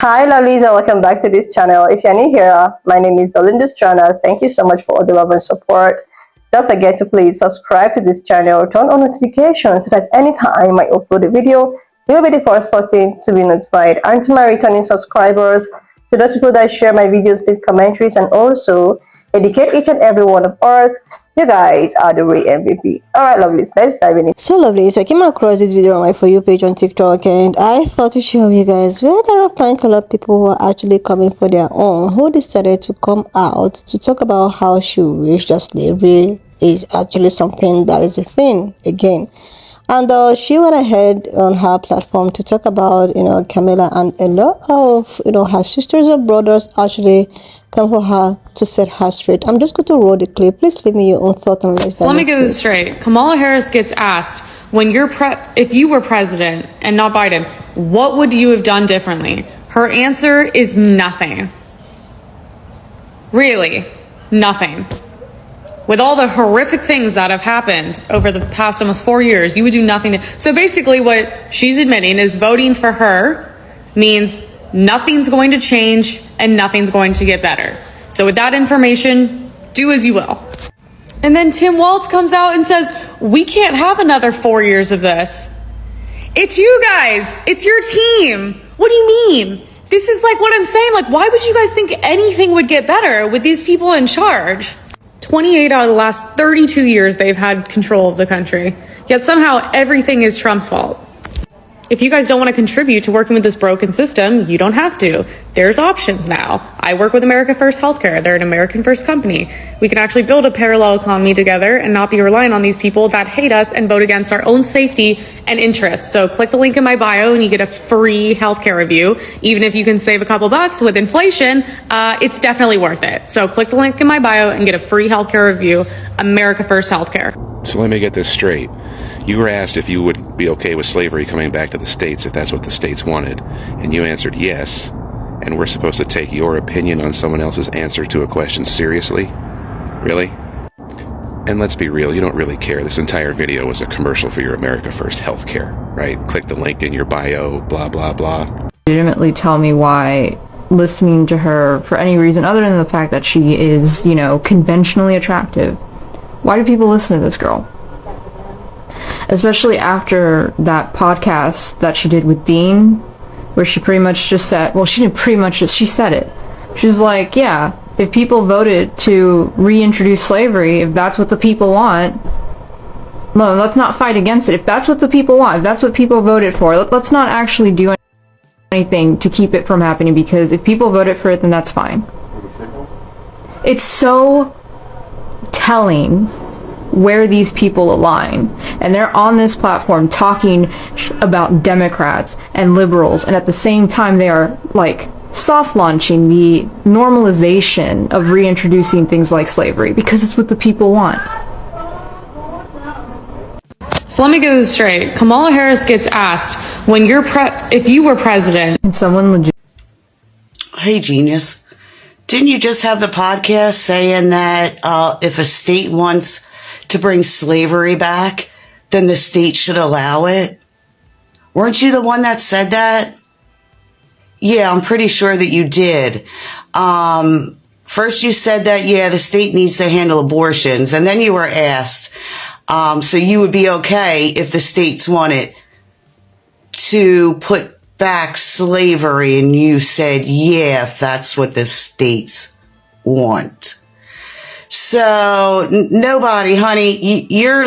Hi lovelies, and welcome back to this channel. If you're new here, my name is Belinda's channel. Thank you so much for all the love and support. Don't forget to please subscribe to this channel, turn on notifications so that anytime I upload a video, you'll be the first person to be notified. And to my returning subscribers, to those people that share my videos, leave commentaries, and also educate each and every one of us, you guys are the real MVP. Alright lovelies, let's dive in. So lovely, so I came across this video on my For You page on TikTok, and I thought to share with you guys where there are plenty of people who are actually coming for their own, who decided to come out to talk about how she wished that slavery is actually something that is a thing again. And she went ahead on her platform to talk about, Camilla, and a lot of, her sisters and brothers actually come for her to set her straight. I'm just going to roll the clip. Please leave me your own thoughts on this. So let me get this straight. Kamala Harris gets asked, when if you were president and not Biden, what would you have done differently? Her answer is nothing. Really, nothing. With all the horrific things that have happened over the past almost 4 years, you would do nothing. So basically what she's admitting is voting for her means nothing's going to change and nothing's going to get better. So with that information, do as you will. And then Tim Walz comes out and says, we can't have another 4 years of this. It's you guys. It's your team. What do you mean? This is like what I'm saying. Like, why would you guys think anything would get better with these people in charge? 28 out of the last 32 years they've had control of the country. Yet somehow everything is Trump's fault. If you guys don't want to contribute to working with this broken system, you don't have to. There's options now. I work with America First Healthcare. They're an American First company. We can actually build a parallel economy together and not be relying on these people that hate us and vote against our own safety and interests. So click the link in my bio and you get a free healthcare review. Even if you can save a couple bucks with inflation, it's definitely worth it. So click the link in my bio and get a free healthcare review. America First Healthcare. So let me get this straight. You were asked if you would be okay with slavery coming back to the states if that's what the states wanted, and you answered yes, and we're supposed to take your opinion on someone else's answer to a question seriously? Really? And let's be real, you don't really care. This entire video was a commercial for your America First Healthcare, right? Click the link in your bio, blah, blah, blah. Legitimately tell me why listening to her for any reason other than the fact that she is, conventionally attractive. Why do people listen to this girl? Especially after that podcast that she did with Dean, where she pretty much just said, well, she didn't pretty much just, she said it. She was like, yeah, if people voted to reintroduce slavery, if that's what the people want, well, let's not fight against it. If that's what the people want, if that's what people voted for, let's not actually do anything to keep it from happening, because if people voted for it, then that's fine. It's so telling where these people align, and they're on this platform talking about Democrats and liberals, and at the same time they are like soft launching the normalization of reintroducing things like slavery because it's what the people want. So let me get this straight. Kamala Harris gets asked, when if you were president, and someone legit. Hey genius, didn't you just have the podcast saying that if a state wants to bring slavery back, then the state should allow it? Weren't you the one that said that? Yeah, I'm pretty sure that you did. First you said that, yeah, the state needs to handle abortions, and then you were asked, so you would be okay if the states wanted to put back slavery, and you said, yeah, if that's what the states want. So nobody, honey, you're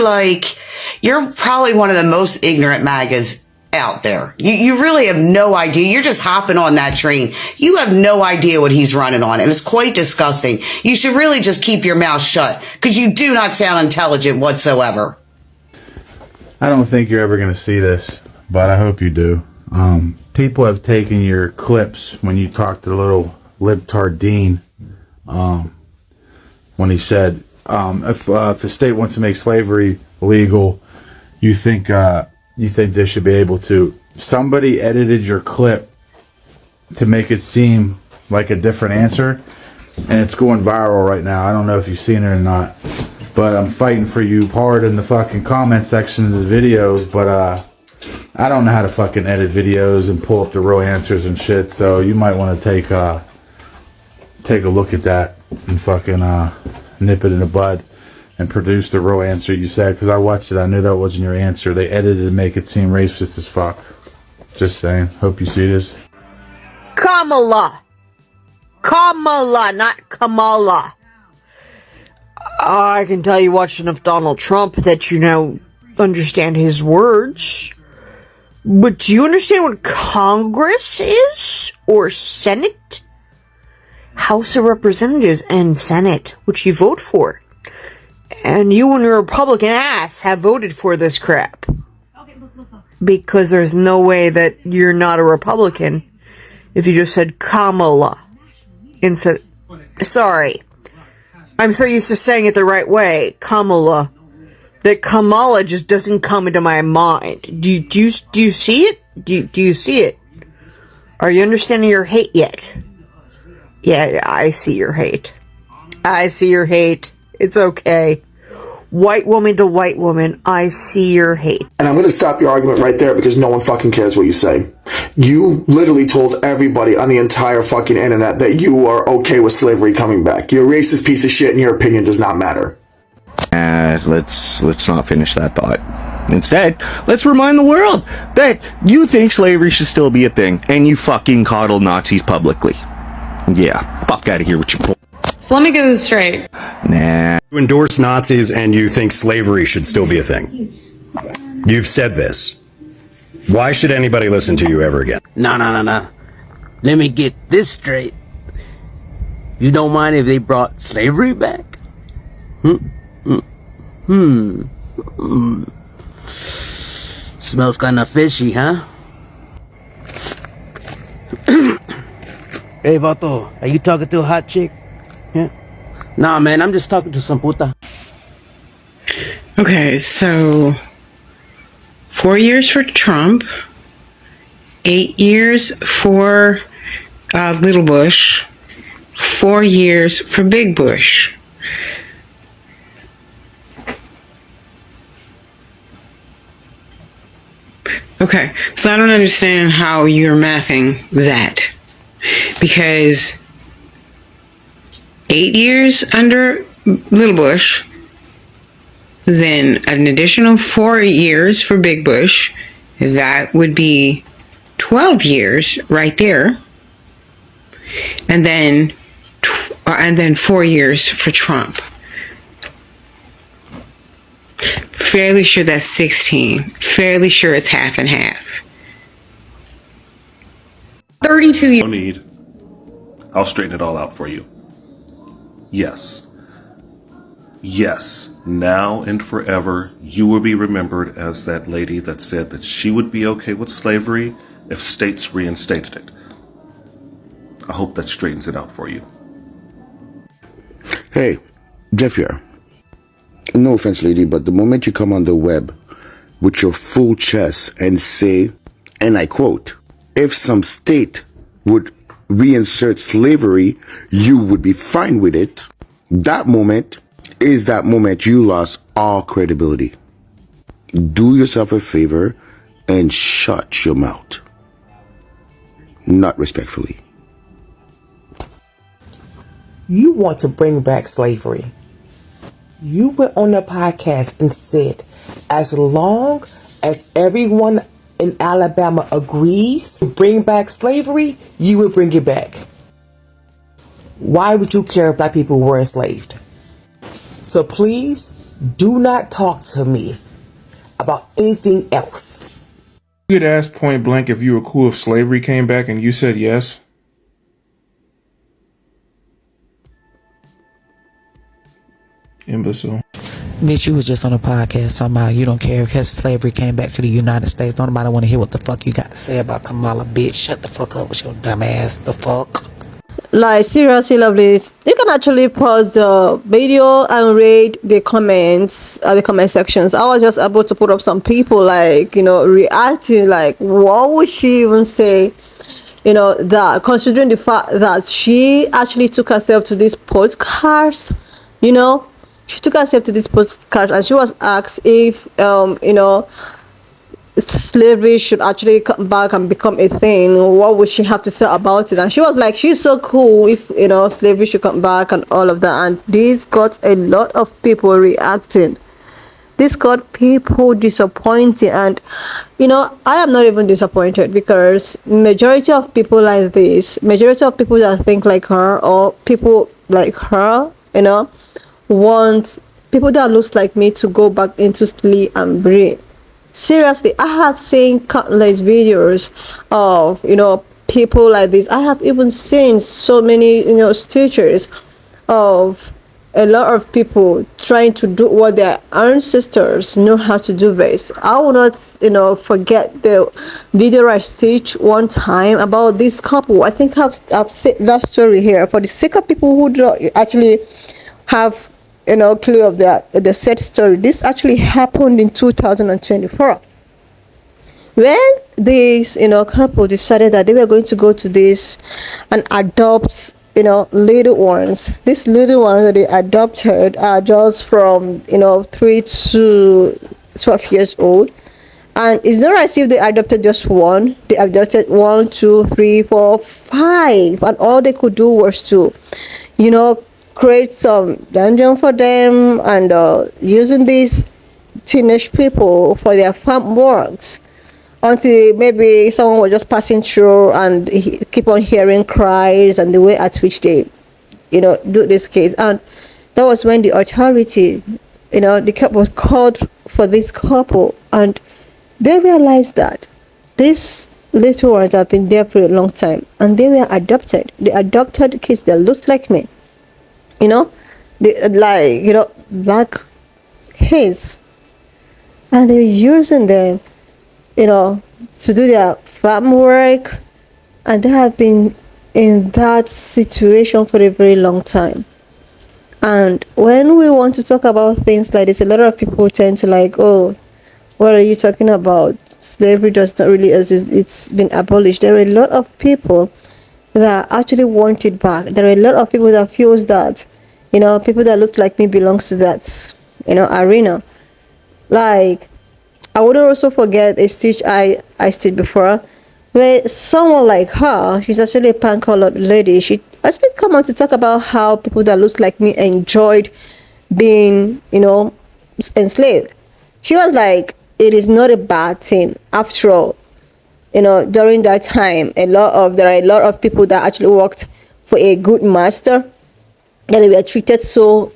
probably one of the most ignorant MAGAs out there. You really have no idea. You're just hopping on that train. You have no idea what he's running on, and it's quite disgusting. You should really just keep your mouth shut, because you do not sound intelligent whatsoever. I don't think you're ever going to see this, but I hope you do. People have taken your clips when you talked to the little libtard Dean, when he said, if the state wants to make slavery legal, you think they should be able to. Somebody edited your clip to make it seem like a different answer, and it's going viral right now. I don't know if you've seen it or not, but I'm fighting for you hard in the fucking comment sections of videos, but I don't know how to fucking edit videos and pull up the real answers and shit, so you might want to take a look at that and fucking nip it in the bud and produce the real answer you said, because I watched it. I knew that wasn't your answer. They edited it to make it seem racist as fuck. Just saying. Hope you see this. Kamala, not Kamala. I can tell you watched enough Donald Trump that you now understand his words. But do you understand what Congress is? Or Senate? House of Representatives and Senate, which you vote for. And you and your Republican ass have voted for this crap. Because there's no way that you're not a Republican if you just said Kamala instead. Sorry. I'm so used to saying it the right way, Kamala, that Kamala just doesn't come into my mind. Do you see it? Do you see it? Are you understanding your hate yet? Yeah, I see your hate. I see your hate. It's okay. White woman to white woman, I see your hate. And I'm going to stop your argument right there because no one fucking cares what you say. You literally told everybody on the entire fucking internet that you are okay with slavery coming back. You're a racist piece of shit and your opinion does not matter. Let's not finish that thought. Instead, let's remind the world that you think slavery should still be a thing and you fucking coddle Nazis publicly. Yeah, fuck out of here with your bull. So let me get this straight. Nah. You endorse Nazis and you think slavery should still be a thing. You've said this. Why should anybody listen to you ever again? No. Let me get this straight. You don't mind if they brought slavery back? Smells kinda fishy, huh? Hey, Vato, are you talking to a hot chick? Yeah. Nah, man, I'm just talking to some puta. Okay, so 4 years for Trump, 8 years for Little Bush, 4 years for Big Bush. Okay, so I don't understand how you're mathing that, because 8 years under Little Bush, then an additional 4 years for Big Bush, that would be 12 years right there, and then 4 years for Trump. Fairly sure that's 16. Fairly sure it's half and half. 32 years. No need. I'll straighten it all out for you. Yes. Yes, now and forever, you will be remembered as that lady that said that she would be okay with slavery if states reinstated it. I hope that straightens it out for you. Hey, Jeff here. No offense, lady, but the moment you come on the web with your full chest and say, and I quote, if some state would reinsert slavery, you would be fine with it, that moment is that moment you lost all credibility. Do yourself a favor and shut your mouth. Not respectfully. You want to bring back slavery. You went on the podcast and said, as long as everyone in Alabama agrees to bring back slavery, you will bring it back. Why would you care if black people were enslaved? So please do not talk to me about anything else. You get asked point blank if you were cool if slavery came back and you said yes. Imbecile. Bitch, you was just on a podcast talking about you don't care if slavery came back to the United States. Don't nobody want to hear what the fuck you got to say about Kamala, bitch. Shut the fuck up with your dumb ass. The fuck? Like, seriously, lovelies, you can actually pause the video and read the comments, the comment sections. I was just able to put up some people, like, you know, reacting, like, what would she even say? You know, that considering the fact that she actually took herself to this podcast, you know, she took herself to this podcast and she was asked if, you know, slavery should actually come back and become a thing, what would she have to say about it? And she was like, she's so cool if slavery should come back and all of that. And this got a lot of people reacting. This got people disappointed, and I am not even disappointed, because majority of people like this, majority of people that think like her, or people like her, want people that looks like me to go back into sleep and breathe. Seriously, I have seen countless videos of people like this. I have even seen so many teachers of a lot of people trying to do what their ancestors know how to do best. I will not forget the video I stitched one time about this couple. I think I've said that story here for the sake of people who don't actually have clue of the said story. This actually happened in 2024 when this couple decided that they were going to go to this and adopt little ones. These little ones that they adopted are just from 3 to 12 years old, and it's not as if they adopted just one. They adopted 1, 2, 3, 4, 5, and all they could do was to create some dungeon for them, and using these teenage people for their farm works, until maybe someone was just passing through and keep on hearing cries and the way at which they do this case. And that was when the authority the couple was called for this couple, and they realized that these little ones have been there for a long time, and they were adopted. They adopted kids that looks like me, they black kids, and they're using them to do their farm work, and they have been in that situation for a very long time. And when we want to talk about things like this, a lot of people tend to like, oh, what are you talking about? Slavery does not really exist. It's been abolished. There are a lot of people that actually want it back. There are a lot of people that feels that people that look like me belongs to that arena. Like, I wouldn't also forget a stitch I stitched before, where someone like her, she's actually a pan-colored lady, she actually come on to talk about how people that looks like me enjoyed being enslaved. She was like, it is not a bad thing. After all, during that time, there are a lot of people that actually worked for a good master, that they were treated so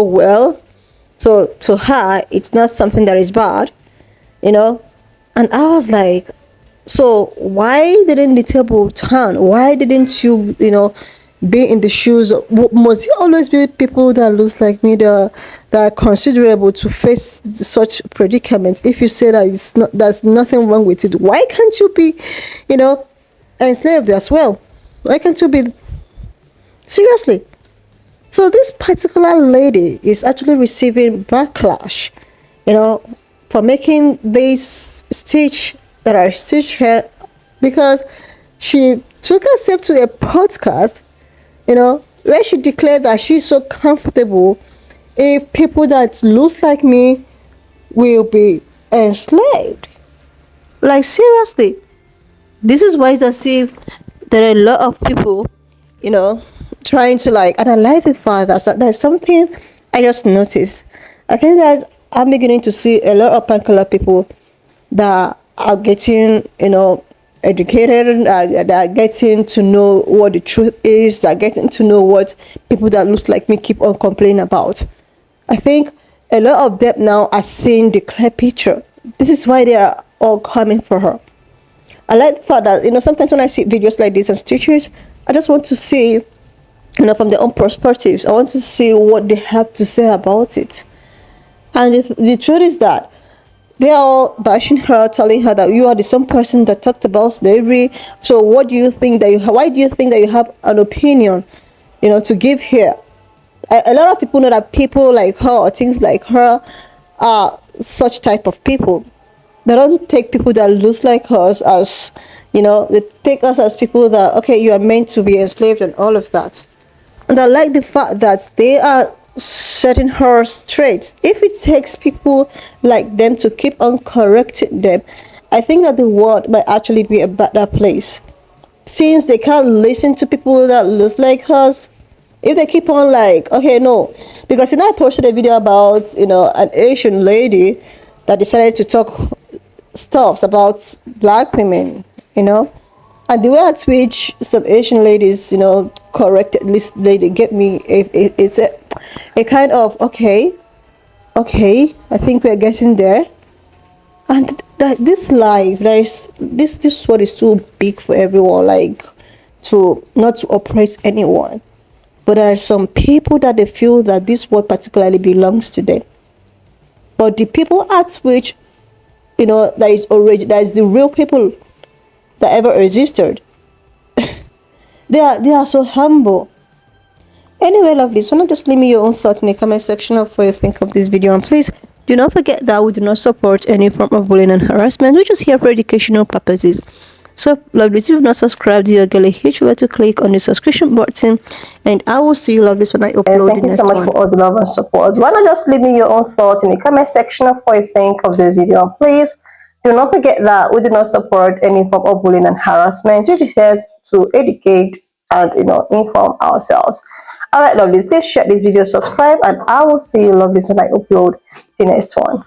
well. So to her, it's not something that is bad. And I was like, so why didn't the table turn? Why didn't you, be in the shoes of, must it always be people that looks like me that are considerable to face such predicaments? If you say that there's nothing wrong with it, why can't you be, enslaved as well? Why can't you be, seriously? So this particular lady is actually receiving backlash, for making this stitch that I stitched her, because she took herself to a podcast, where she declared that she's so comfortable if people that looks like me will be enslaved. Like, seriously, this is why it's as if there are a lot of people, trying to like, and I like the fact that there's something I just noticed. I think that I'm beginning to see a lot of pan-colored people that are getting, educated, that are getting to know what the truth is, that are getting to know what people that looks like me keep on complaining about. I think a lot of them now are seeing the clear picture. This is why they are all coming for her. I like the fact that, sometimes when I see videos like this as teachers, I just want to see, from their own perspectives. I want to see what they have to say about it. And the truth is that they are all bashing her, telling her that you are the same person that talked about slavery. So what do you think why do you think that you have an opinion, to give here? A lot of people know that people like her or things like her are such type of people. They don't take people that looks like us as, they take us as people that, okay, you are meant to be enslaved and all of that. And I like the fact that they are setting her straight. If it takes people like them to keep on correcting them I think that the world might actually be a better place, since they can't listen to people that look like us. If they keep on like, okay, no, because I posted a video about, an Asian lady that decided to talk stuff about black women, and the way at which some Asian ladies, corrected this lady, get me it's a kind of okay, I think we're getting there. And that this life, there is this what is too big for everyone, like to not to oppress anyone. But there are some people that they feel that this world particularly belongs to them. But the people at which, that is the real people that ever existed, they are so humble. Anyway, lovelies, why not just leave me your own thought in the comment section of what you think of this video, and please do not forget that we do not support any form of bullying and harassment. We're just here for educational purposes. So, lovelies, if you've not subscribed, you're going to huge way to click on the subscription button, and I will see you, lovelies, when I upload. Thank you so much for all the love and support. Why not just leave me your own thoughts in the comment section of what you think of this video, and please do not forget that we do not support any form of bullying and harassment. We're just here to educate and inform ourselves. All right, lovelies, please share this video, subscribe, and I will see you, lovelies, when I upload the next one.